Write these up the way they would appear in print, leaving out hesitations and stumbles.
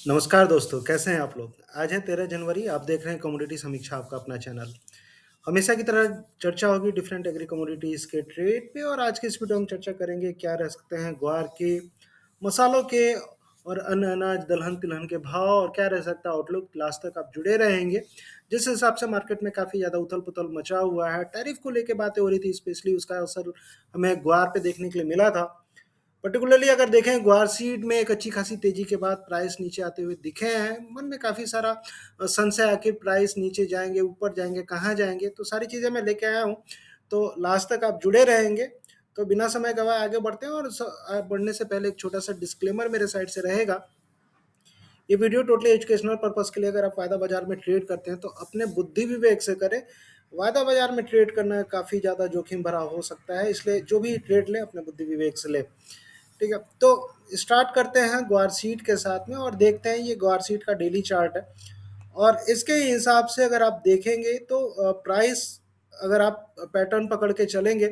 नमस्कार दोस्तों, कैसे हैं आप लोग? आज है 13 जनवरी, आप देख रहे हैं कमोडिटी समीक्षा आपका अपना चैनल। हमेशा की तरह चर्चा होगी डिफरेंट एग्री कमोडिटीज़ के ट्रेड पे और आज के इस वीडियो में हम चर्चा करेंगे क्या रह सकते हैं ग्वार के, मसालों के और अन्य अनाज, दलहन-तिलहन के भाव और क्या रह सकता है आउटलुक। लास्ट तक आप जुड़े रहेंगे। जिस हिसाब से मार्केट में काफ़ी ज़्यादा उथल-पुथल मचा हुआ है, टैरिफ को लेके बातें हो रही थी, स्पेशली उसका असर हमें ग्वार पे देखने के लिए मिला था। पर्टिकुलरली अगर देखें ग्वार सीड में एक अच्छी खासी तेजी के बाद प्राइस नीचे आते हुए दिखे हैं। मन में काफ़ी सारा संशय आखिर प्राइस नीचे जाएँगे, ऊपर जाएँगे, कहाँ जाएँगे? तो सारी चीज़ें मैं लेके आया हूँ। तो लास्ट तक आप जुड़े रहेंगे। तो बिना समय गँवाए आगे बढ़ते हैं और बढ़ने से पहले एक छोटा-सा डिस्क्लेमर मेरे साइड से रहेगा। ये वीडियो टोटली एजुकेशनल पर्पज़ के लिए अगर आप वायदा बाज़ार में ट्रेड करते हैं तो अपने बुद्धि विवेक से करें। वायदा बाज़ार में ट्रेड करना काफ़ी ज़्यादा जोखिम भरा हो सकता है, इसलिए जो भी ट्रेड लें अपने बुद्धि विवेक से लें। ठीक है, तो स्टार्ट करते हैं ग्वार सीड के साथ में और देखते हैं ये ग्वार सीड का डेली चार्ट है और इसके हिसाब से अगर आप देखेंगे तो प्राइस अगर आप पैटर्न पकड़ के चलेंगे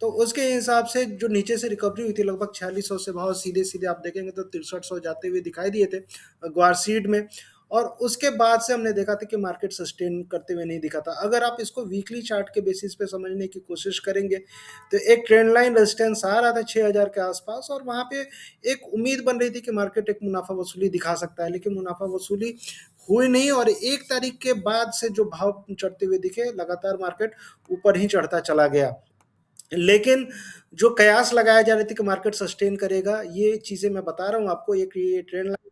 तो उसके हिसाब से जो नीचे से रिकवरी हुई थी लगभग 4600 से भाव सीधे-सीधे आप देखेंगे तो 6300 जाते हुए दिखाई दिए थे ग्वार सीड में और उसके बाद से हमने देखा था कि मार्केट सस्टेन करते हुए नहीं दिखा था। अगर आप इसको वीकली चार्ट के बेसिस पे समझने की कोशिश करेंगे तो एक ट्रेंड लाइन रेजिस्टेंस आ रहा था 6000 के आसपास और वहाँ पे एक उम्मीद बन रही थी कि मार्केट एक मुनाफा वसूली दिखा सकता है, लेकिन मुनाफा वसूली हुई नहीं और 1 तारीख के बाद से जो भाव चढ़ते हुए दिखे लगातार मार्केट ऊपर ही चढ़ता चला गया। लेकिन जो कयास लगाया जा रही थी कि मार्केट सस्टेन करेगा, ये चीज़ें मैं बता रहा हूँ आपको, ये ट्रेंड लाइन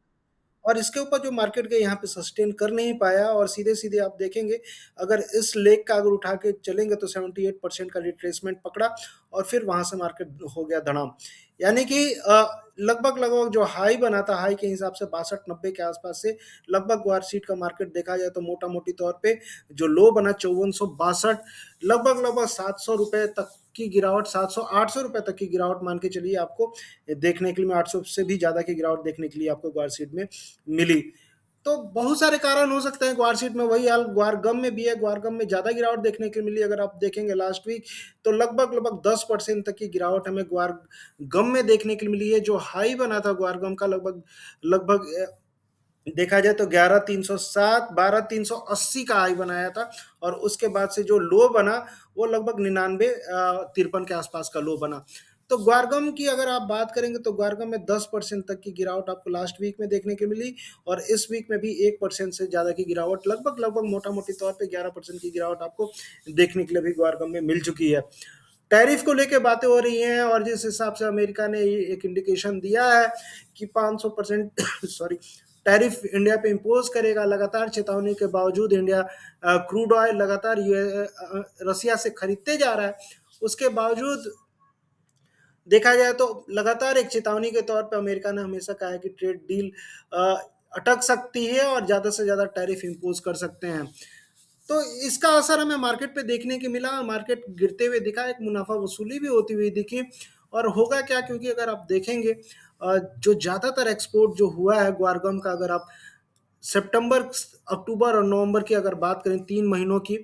और इसके ऊपर जो मार्केट गई यहाँ पे सस्टेन कर नहीं पाया और सीधे-सीधे आप देखेंगे अगर इस लेग का अगर उठा के चलेंगे तो 78% का रिट्रेसमेंट पकड़ा और फिर वहाँ से मार्केट हो गया धड़ाम। यानी कि लगभग-लगभग जो हाई बना था, हाई के हिसाब से 62-90 के आसपास से लगभग ग्वार सीड का मार्केट देखा जाए तो मोटा-मोटी तौर पे जो लो बना 5462 लगभग-लगभग ₹700 तक की गिरावट 700-800 रुपए तक की गिरावट मान के चलिए आपको देखने के लिए 800 से भी ज़्यादा की गिरावट देखने के लिए आपको ग्वार सीड में मिली। तो बहुत सारे कारण हो सकते हैं ग्वार सीड में, वही हाल ग्वार गम में भी है। ग्वार गम में ज़्यादा गिरावट देखने के लिए मिली अगर आप देखेंगे लास्ट वीक तो लगभग-लगभग 10% तक की गिरावट हमें ग्वार गम में देखने के लिए मिली है। जो हाई बना था ग्वार गम का लगभग देखा जाए तो 11,307 12,380 का हाई बनाया था और उसके बाद से जो लो बना वो लगभग 99 53 के आसपास का लो बना। तो ग्वारगम की अगर आप बात करेंगे तो ग्वारगम में 10% तक की गिरावट आपको लास्ट वीक में देखने को मिली और इस वीक में भी 1% से ज़्यादा की गिरावट लगभग मोटा-मोटी तौर पे 11% की गिरावट आपको देखने के लिए भी ग्वारगम में मिल चुकी है। टैरिफ को लेके बातें हो रही हैं और जिस हिसाब से अमेरिका ने एक इंडिकेशन दिया है कि 500% सॉरी टैरिफ इंडिया पे इम्पोज करेगा। लगातार चेतावनी के बावजूद इंडिया क्रूड ऑयल लगातार रसिया से खरीदते जा रहा है। उसके बावजूद देखा जाए तो लगातार एक चेतावनी के तौर पे अमेरिका ने हमेशा कहा है कि ट्रेड डील अ, अटक सकती है और ज़्यादा से ज़्यादा टैरिफ इम्पोज कर सकते हैं। तो इसका असर हमें मार्केट पे देखने को मिला, मार्केट गिरते हुए दिखा, एक मुनाफा वसूली भी होती हुई दिखी और होगा क्या क्योंकि अगर आप देखेंगे जो ज़्यादातर एक्सपोर्ट जो हुआ है ग्वारगम का अगर आप सितंबर, अक्टूबर और नवंबर की अगर बात करें 3 महीनों की,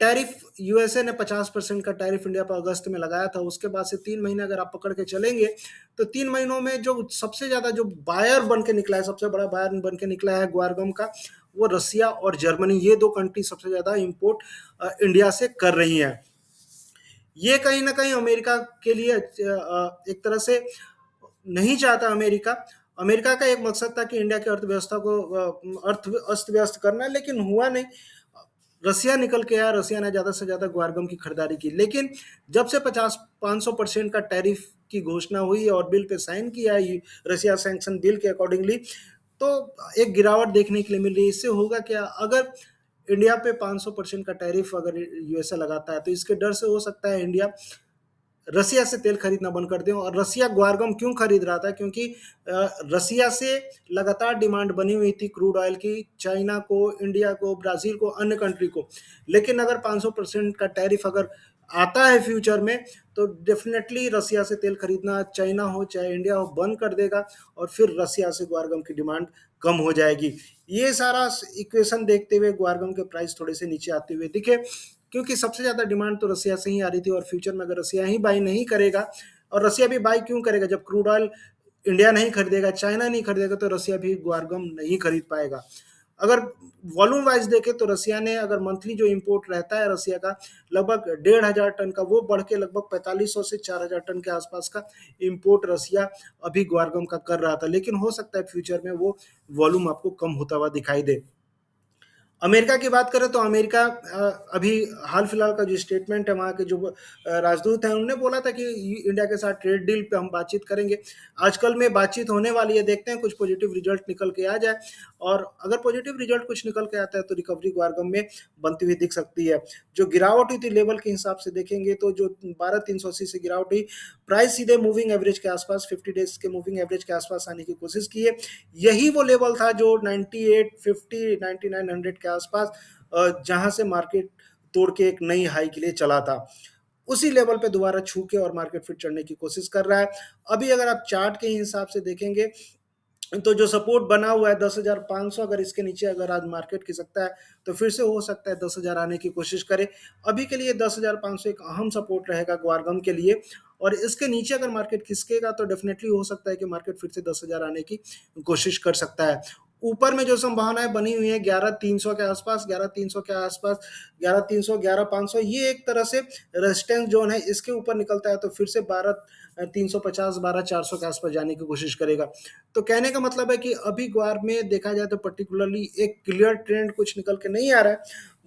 टैरिफ यूएसए ने 50% का टैरिफ इंडिया पर अगस्त में लगाया था। उसके बाद से 3 महीने अगर आप पकड़ के चलेंगे, तो 3 महीनों में जो सबसे ज़्यादा जो बायर बन के निकला है, सबसे बड़ा बायर बन के निकला है ग्वारगम का, वो रसिया और जर्मनी, ये 2 कंट्री सबसे ज़्यादा इम्पोर्ट इंडिया से कर रही हैं। ये कहीं न कहीं अमेरिका के लिए एक तरह से नहीं चाहता अमेरिका। अमेरिका का एक मकसद था कि इंडिया की अर्थव्यवस्था को अस्त-व्यस्त करना, लेकिन हुआ नहीं। रसिया निकल के आया, रसिया ने ज़्यादा से ज़्यादा ग्वारगम की खरीदारी की। लेकिन जब से 50-500% का टैरिफ की घोषणा हुई और बिल पे साइन किया ये रसिया सैंक्शन बिल के अकॉर्डिंगली, तो एक गिरावट देखने के लिए मिल रही है। इससे होगा क्या? अगर इंडिया पे 500% का टैरिफ अगर यूएसए लगाता है, तो इसके डर से हो सकता है इंडिया रसिया से तेल खरीदना बंद कर दें। और रसिया ग्वारगम क्यों खरीद रहा था? क्योंकि रसिया से लगातार डिमांड बनी हुई थी क्रूड ऑयल की, चाइना को, इंडिया को, ब्राज़ील को, अन्य कंट्री को। लेकिन अगर 500% का टैरिफ अगर आता है फ्यूचर में, तो डेफ़िनेटली रसिया से तेल खरीदना, चाइना हो चाहे इंडिया हो, बंद कर देगा और फिर रसिया से ग्वारगम की डिमांड कम हो जाएगी। ये सारा इक्वेशन देखते हुए ग्वारगम के प्राइस थोड़े से नीचे आते हुए दिखे, क्योंकि सबसे ज़्यादा डिमांड तो रसिया से ही आ रही थी और फ्यूचर में अगर रसिया ही बाई नहीं करेगा, और रसिया भी बाई क्यों करेगा जब क्रूड ऑयल इंडिया नहीं खरीदेगा, चाइना नहीं खरीदेगा, तो रसिया भी ग्वारगम नहीं खरीद पाएगा। अगर वॉल्यूम वाइज देखें तो रसिया ने अगर मंथली जो इंपोर्ट रहता है रसिया का लगभग 1,500 टन का, वो बढ़ के लगभग 4500 से 4,000 टन के आसपास का इंपोर्ट रसिया अभी ग्वारगम का कर रहा था। लेकिन हो सकता है फ्यूचर में वो वॉल्यूम आपको कम होता हुआ दिखाई दे। अमेरिका की बात करें तो अमेरिका अभी हाल फिलहाल का जो स्टेटमेंट है, वहाँ के जो राजदूत हैं, उन्होंने बोला था कि इंडिया के साथ ट्रेड डील पे हम बातचीत करेंगे। आजकल में बातचीत होने वाली है, देखते हैं कुछ पॉजिटिव रिजल्ट निकल के आ जाए, और अगर पॉजिटिव रिजल्ट कुछ निकल के आता है तो रिकवरी ग्वारगम में बनती हुई दिख सकती है। जो गिरावट हुई थी लेवल के हिसाब से देखेंगे तो जो 12,380 से गिरावट हुई, प्राइस सीधे मूविंग एवरेज के आसपास, 50 डेज के मूविंग एवरेज के आसपास आने की कोशिश की है। यही वो लेवल था जो 9850 9900 के आसपास, जहां से मार्केट तोड़ के एक नई हाई के लिए चला था। उसी लेवल पे दोबारा छू के और मार्केट फिर चढ़ने की कोशिश कर रहा है। अभी अगर आप चार्ट के हिसाब से देखेंगे तो जो सपोर्ट बना हुआ है 10,500, अगर इसके नीचे अगर आज मार्केट खिसकता है तो फिर से हो सकता है 10,000 आने की कोशिश करे। अभी के लिए 10,500 एक अहम सपोर्ट रहेगा ग्वारगम के लिए, और इसके नीचे अगर मार्केट खिसकेगा तो डेफिनेटली हो सकता है कि मार्केट फिर से 10,000 आने की कोशिश कर सकता है। ऊपर में जो संभावनाएं बनी हुई है 11,300 के आसपास, 11,300 के आसपास, 11,300, 11,500, ये एक तरह से रेजिस्टेंस जोन है। इसके ऊपर निकलता है तो फिर से 12,350, 12,400 के आसपास जाने की कोशिश करेगा। तो कहने का मतलब है कि अभी ग्वार में देखा जाए तो पर्टिकुलरली एक क्लियर ट्रेंड कुछ निकल के नहीं आ रहा है।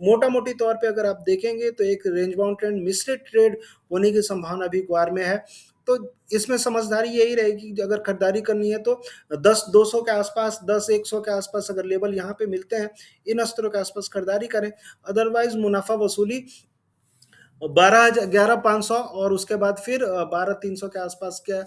मोटा मोटी तौर पे अगर आप देखेंगे तो एक रेंज बाउंड ट्रेंड, मिश्रित ट्रेड होने की संभावना भी ग्वार में है। तो इसमें समझदारी यही रहेगी कि अगर खरीदारी करनी है तो 10,200 के आसपास, 10,100 के आसपास अगर लेवल यहाँ पे मिलते हैं, इन स्तरों के आसपास खरीदारी करें। अदरवाइज मुनाफा वसूली 11,500 और उसके बाद फिर 12,300 के आसपास के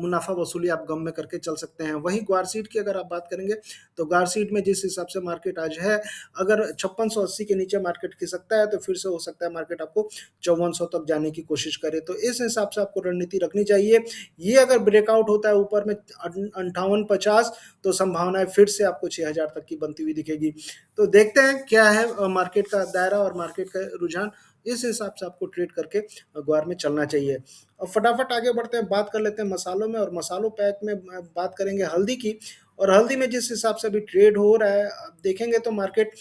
मुनाफा वसूली आप गम में करके चल सकते हैं। वहीं ग्वार सीड की अगर आप बात करेंगे तो ग्वार सीड में जिस हिसाब से मार्केट आज है, अगर 5680 के नीचे मार्केट खिसकता है तो फिर से हो सकता है मार्केट आपको 5400 तक जाने की कोशिश करे। तो इस हिसाब से आपको रणनीति रखनी चाहिए। ये अगर ब्रेकआउट होता है ऊपर में 5850, तो संभावना है फिर से आपको 6,000 तक की बनती हुई दिखेगी। तो देखते हैं क्या है मार्केट का दायरा और मार्केट का रुझान, इस हिसाब से आपको ट्रेड करके अखबार में चलना चाहिए। अब फटाफट आगे बढ़ते हैं, बात कर लेते हैं मसालों में, और मसालों पैक में बात करेंगे हल्दी की। और हल्दी में जिस हिसाब से अभी ट्रेड हो रहा है, आप देखेंगे तो मार्केट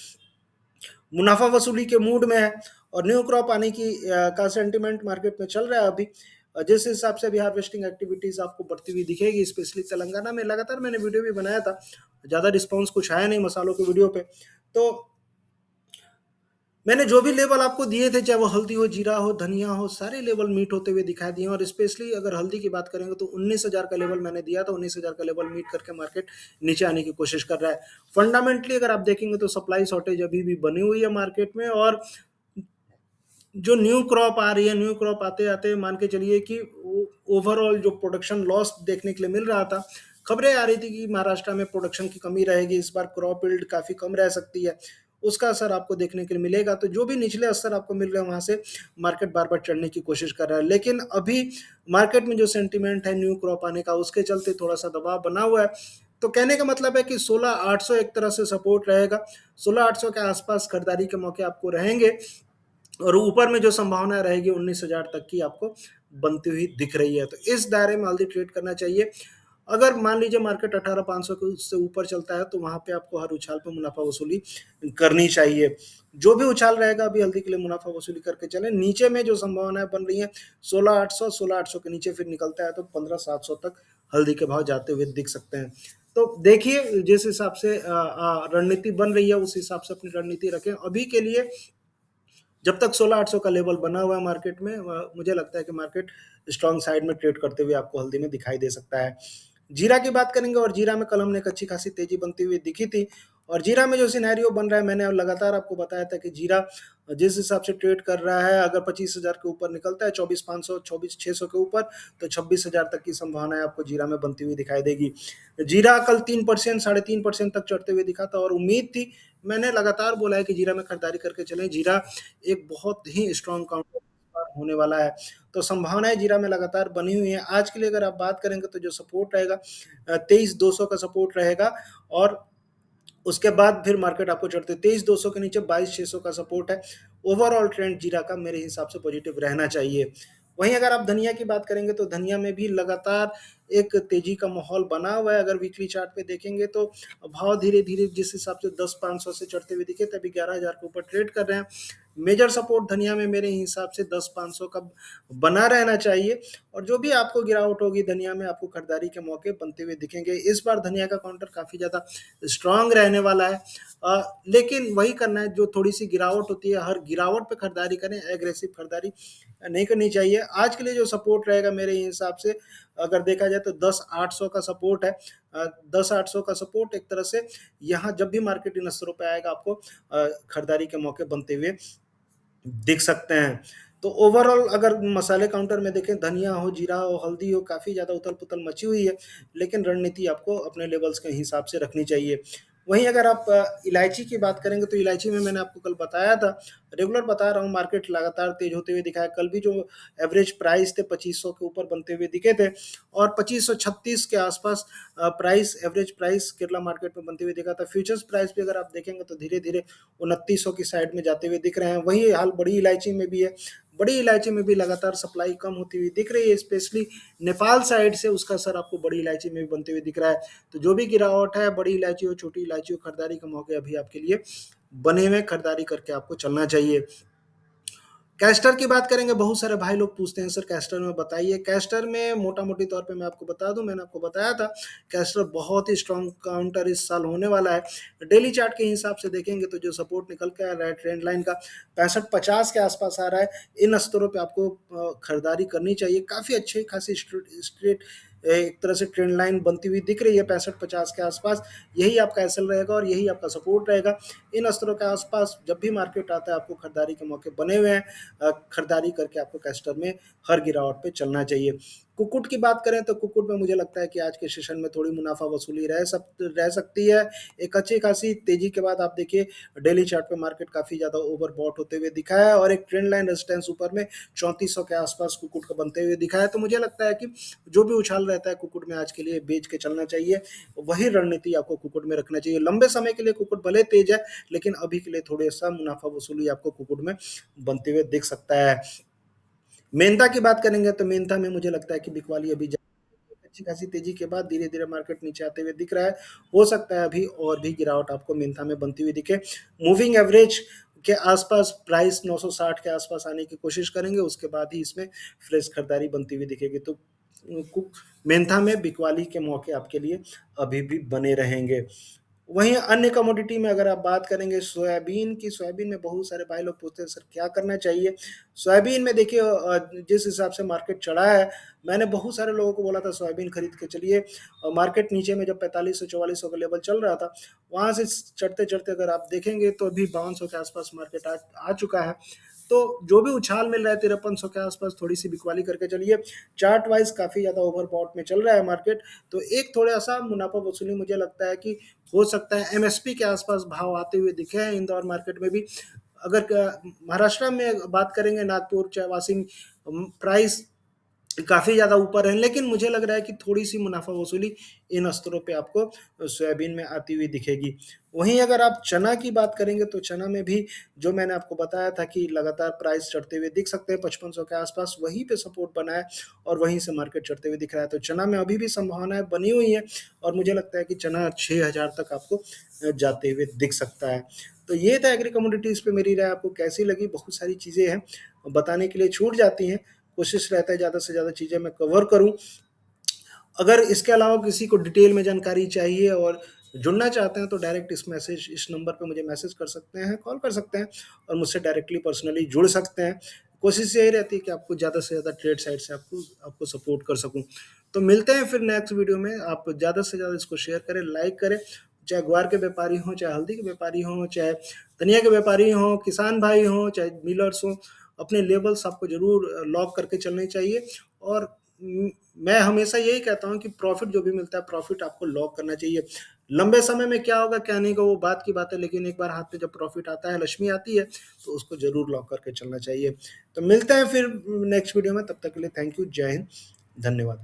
मुनाफा वसूली के मूड में है, और न्यू क्रॉप आने की का सेंटिमेंट मार्केट में चल रहा है अभी। जिस हिसाब से अभी हार्वेस्टिंग एक्टिविटीज आपको बढ़ती हुई दिखेगी, स्पेशली तेलंगाना में। लगातार मैंने वीडियो भी बनाया था, ज़्यादा रिस्पॉन्स कुछ आया नहीं मसालों के वीडियो पे। तो मैंने जो भी लेवल आपको दिए थे, चाहे वो हल्दी हो, जीरा हो, धनिया हो, सारे लेवल मीट होते हुए दिखाई दिए। और स्पेशली अगर हल्दी की बात करेंगे तो 19,000 का लेवल मैंने दिया था, 19,000 का लेवल मीट करके मार्केट नीचे आने की कोशिश कर रहा है। फंडामेंटली अगर आप देखेंगे तो सप्लाई शॉर्टेज अभी भी बनी हुई है मार्केट में, और जो न्यू क्रॉप आ रही है, न्यू क्रॉप आते आते मान के चलिए कि ओवरऑल जो प्रोडक्शन लॉस देखने के लिए मिल रहा था, खबरें आ रही थी कि महाराष्ट्र में प्रोडक्शन की कमी रहेगी, इस बार क्रॉप यील्ड काफी कम रह सकती है, उसका असर आपको देखने के लिए मिलेगा। तो जो भी निचले असर आपको मिल रहे हैं वहां से मार्केट बार बार चढ़ने की कोशिश कर रहा है। लेकिन अभी मार्केट में जो सेंटीमेंट है न्यू क्रॉप आने का, उसके चलते थोड़ा सा दबाव बना हुआ है। तो कहने का मतलब है कि 16,800 एक तरह से सपोर्ट रहेगा, 16,800 के आसपास खरीदारी के मौके आपको रहेंगे, और ऊपर में जो संभावना रहेगी 19,000 तक की आपको बनती हुई दिख रही है। तो इस दायरे में हल्दी ट्रेड करना चाहिए। अगर मान लीजिए मार्केट 18,500 के उससे ऊपर चलता है तो वहां पे आपको हर उछाल पे मुनाफा वसूली करनी चाहिए। जो भी उछाल रहेगा अभी हल्दी के लिए मुनाफा वसूली करके चले। नीचे में जो संभावनाएं बन रही है 16,800, 16,800 के नीचे फिर निकलता है तो 15,700 तक हल्दी के भाव जाते हुए दिख सकते हैं। तो देखिए जिस हिसाब से रणनीति बन रही है उस हिसाब से अपनी रणनीति रखें। अभी के लिए जब तक 16,800 का लेवल बना हुआ है मार्केट में, मुझे लगता है कि मार्केट स्ट्रॉन्ग साइड में ट्रेड करते हुए आपको हल्दी में दिखाई दे सकता है। जीरा की बात करेंगे, और जीरा में कल हमने एक अच्छी खासी तेजी बनती हुई दिखी थी। और जीरा में जो सिनेरियो बन रहा है, मैंने लगातार आपको बताया था कि जीरा जिस हिसाब से ट्रेड कर रहा है, अगर 25,000 के ऊपर निकलता है, 24,500, 24,600 के ऊपर, तो 26,000 तक की संभावना है आपको जीरा में बनती हुई दिखाई देगी। जीरा कल 3%, 3.5% तक चढ़ते हुए दिखा था, और उम्मीद थी, मैंने लगातार बोला है कि जीरा में खरीदारी करके चलें। जीरा एक बहुत ही स्ट्रॉन्ग काउंटर होने वाला है। तो संभावनाएं जीरा में लगातार बनी हुई हैं। आज के लिए अगर आप बात करेंगे तो जो सपोर्ट रहेगा 23,200 का सपोर्ट रहेगा, और उसके बाद फिर मार्केट आपको चढ़ते 23,200 के नीचे 22,600 का सपोर्ट है। ओवरऑल ट्रेंड जीरा का मेरे हिसाब से पॉजिटिव रहना चाहिए। वहीं अगर आप धनिया की बात करेंगे तो धनिया में भी लगातार एक तेजी का माहौल बना हुआ है। अगर वीकली चार्ट पे देखेंगे तो भाव धीरे-धीरे जिस हिसाब से 10,500 से चढ़ते हुए दिखे थे, अभी 11,000 के ऊपर ट्रेड कर रहे हैं। मेजर सपोर्ट धनिया में मेरे हिसाब से 10,500 का बना रहना चाहिए और जो भी आपको गिरावट होगी धनिया में आपको खरीदारी के मौके बनते हुए दिखेंगे। इस बार धनिया का काउंटर काफ़ी ज़्यादा स्ट्रॉन्ग रहने वाला है। लेकिन वही करना है, जो थोड़ी-सी गिरावट होती है, हर गिरावट पे खरीदारी करें, एग्रेसिव खरीदारी नहीं करनी चाहिए। आज के लिए जो सपोर्ट रहेगा मेरे हिसाब से अगर देखा जाए तो 10,800 का सपोर्ट है। 10,800 का सपोर्ट एक तरह से यहाँ जब भी मार्केट इन स्तरों पे आएगा आपको खरीदारी के मौके बनते हुए दिख सकते हैं। तो ओवरऑल अगर मसाले काउंटर में देखें, धनिया हो, जीरा हो, हल्दी हो, काफ़ी ज़्यादा उथल-पुथल मची हुई है, लेकिन रणनीति आपको अपने लेवल्स के हिसाब से रखनी चाहिए। वहीं अगर आप इलायची की बात करेंगे तो इलायची में मैंने आपको कल बताया था, रेगुलर बता रहा हूँ, मार्केट लगातार तेज़ होते हुए दिखा है। कल भी जो एवरेज प्राइस थे 2500 के ऊपर बनते हुए दिखे थे और 2536 के आसपास price average price Kerala market में बनते हुए दिखा था। फ्यूचर्स प्राइस भी अगर आप देखेंगे तो धीरे-धीरे 2900 की साइड में जाते हुए दिख रहे हैं। वही हाल बड़ी इलायची में भी है। बड़ी इलायची में भी लगातार सप्लाई कम होती हुई दिख रही है, स्पेशली नेपाल साइड से उसका असर आपको बड़ी इलायची में भी बनते हुए दिख रहा है। तो जो भी गिरावट है, बड़ी इलायची हो, छोटी इलायची हो, खरीदारी के मौके अभी आपके लिए बने हुए, खरीदारी करके आपको चलना चाहिए। कैस्टर की बात करेंगे, बहुत सारे भाई लोग पूछते हैं सर कैस्टर में बताइए। कैस्टर में मोटा-मोटी तौर पे मैं आपको बता दूँ, मैंने आपको बताया था कैस्टर बहुत ही स्ट्रॉन्ग काउंटर इस साल होने वाला है। डेली चार्ट के हिसाब से देखेंगे तो जो सपोर्ट निकल के आ रहा है ट्रेंड लाइन का 65-50 के आसपास आ रहा है। इन स्तरों पे आपको खरीदारी करनी चाहिए। काफ़ी अच्छी खासी स्ट्रेट एक तरह से ट्रेंड लाइन बनती हुई दिख रही है 65-50 के आसपास। यही आपका एसएल रहेगा और यही आपका सपोर्ट रहेगा। इन स्तरों के आसपास जब भी मार्केट आता है आपको खरीदारी के मौके बने हुए हैं। खरीदारी करके आपको कैस्टर में हर गिरावट पे चलना चाहिए। कुक्कुट की बात करें तो कुक्कुट में मुझे लगता है कि आज के सेशन में थोड़ी मुनाफा वसूली रह सकती है। एक अच्छी खासी तेजी के बाद आप देखिए डेली चार्ट पे मार्केट काफ़ी ज़्यादा ओवरबॉट होते हुए दिखा है और एक ट्रेंड लाइन रेजिस्टेंस ऊपर में 3400 के आसपास कुक्कुट का बनते हुए दिखा है। तो मुझे लगता है कि जो भी उछाल रहता है कुक्कुट में आज के लिए बेच के चलना चाहिए। वही रणनीति आपको कुक्कुट में रखना चाहिए। लंबे समय के लिए कुक्कुट भले तेज है, लेकिन अभी के लिए थोड़ा-सा मुनाफा वसूली आपको कुक्कुट में बनते हुए दिख सकता है। मेंथा की बात करेंगे तो मेंथा में मुझे लगता है कि बिकवाली अभी अच्छी खासी तेजी के बाद धीरे-धीरे मार्केट नीचे आते हुए दिख रहा है। हो सकता है अभी और भी गिरावट आपको मेंथा में बनती हुई दिखे। मूविंग एवरेज के आसपास प्राइस 960 के आसपास आने की कोशिश करेंगे, उसके बाद ही इसमें फ्रेश खरीदारी बनती हुई दिखेगी। तो मेंथा में बिकवाली के मौके आपके लिए अभी भी बने रहेंगे। वहीं अन्य कमोडिटी में अगर आप बात करेंगे सोयाबीन की, सोयाबीन में बहुत सारे भाई लोग पूछते हैं सर क्या करना चाहिए? सोयाबीन में देखिए जिस हिसाब से मार्केट चढ़ा है, मैंने बहुत सारे लोगों को बोला था सोयाबीन खरीद के चलिए। मार्केट नीचे में जब 4500-4400 का लेवल चल रहा था, वहाँ से चढ़ते-चढ़ते अगर आप देखेंगे तो अभी 5200 के आसपास मार्केट आ चुका है। तो जो भी उछाल मिल रहा है 5300 के आसपास थोड़ी-सी बिकवाली करके चलिए। चार्ट वाइज़ काफ़ी ज़्यादा ओवरबॉट में चल रहा है मार्केट, तो एक थोड़ा-सा मुनाफ़ा वसूली मुझे लगता है कि हो सकता है। एमएसपी के आसपास भाव आते हुए दिखे हैं इंदौर मार्केट में भी। अगर महाराष्ट्र में बात करेंगे नागपुर चाहे वाशिंग प्राइस काफ़ी ज़्यादा ऊपर है, लेकिन मुझे लग रहा है कि थोड़ी-सी मुनाफ़ा वसूली इन स्तरों पे आपको सोयाबीन में आती हुई दिखेगी। वहीं अगर आप चना की बात करेंगे तो चना में भी जो मैंने आपको बताया था कि लगातार प्राइस चढ़ते हुए दिख सकते हैं 5500 के आसपास, वहीं पे सपोर्ट बना है और वहीं से मार्केट चढ़ते हुए दिख रहा है। तो चना में अभी भी संभावनाएँ बनी हुई हैं और मुझे लगता है कि चना 6000 तक आपको जाते हुए दिख सकता है। तो ये था एग्री कमोडिटीज़ पे मेरी राय, आपको कैसी लगी? बहुत सारी चीज़ें हैं, बताने के लिए छूट जाती हैं। कोशिश रहता है ज़्यादा से ज़्यादा चीज़ें मैं कवर करूँ। अगर इसके अलावा किसी को डिटेल में जानकारी चाहिए और जुड़ना चाहते हैं तो डायरेक्ट इस नंबर पे मुझे मैसेज कर सकते हैं, कॉल कर सकते हैं और मुझसे डायरेक्टली पर्सनली जुड़ सकते हैं। कोशिश यही रहती है कि आपको ज़्यादा से ज़्यादा ट्रेड साइड से आपको आपको सपोर्ट कर सकूँ। तो मिलते हैं फिर नेक्स्ट वीडियो में। आप ज़्यादा से ज़्यादा इसको शेयर करें, लाइक करें, चाहे ग्वार के व्यापारी हों, चाहे हल्दी के व्यापारी हों, चाहे धनिया के व्यापारी हों, किसान भाई हों, चाहे मिलर्स हों, अपने लेवल्स आपको ज़रूर लॉक करके चलने चाहिए। और मैं हमेशा यही कहता हूँ कि प्रॉफ़िट जो भी मिलता है, प्रॉफ़िट आपको लॉक करना चाहिए। लंबे समय में क्या होगा, क्या नहीं होगा, वो बात की बात है, लेकिन एक बार हाथ में जब प्रॉफ़िट आता है, लक्ष्मी आती है, तो उसको ज़रूर लॉक करके चलना चाहिए। तो मिलते हैं फिर नेक्स्ट वीडियो में, तब तक के लिए थैंक यू, जय हिंद, धन्यवाद।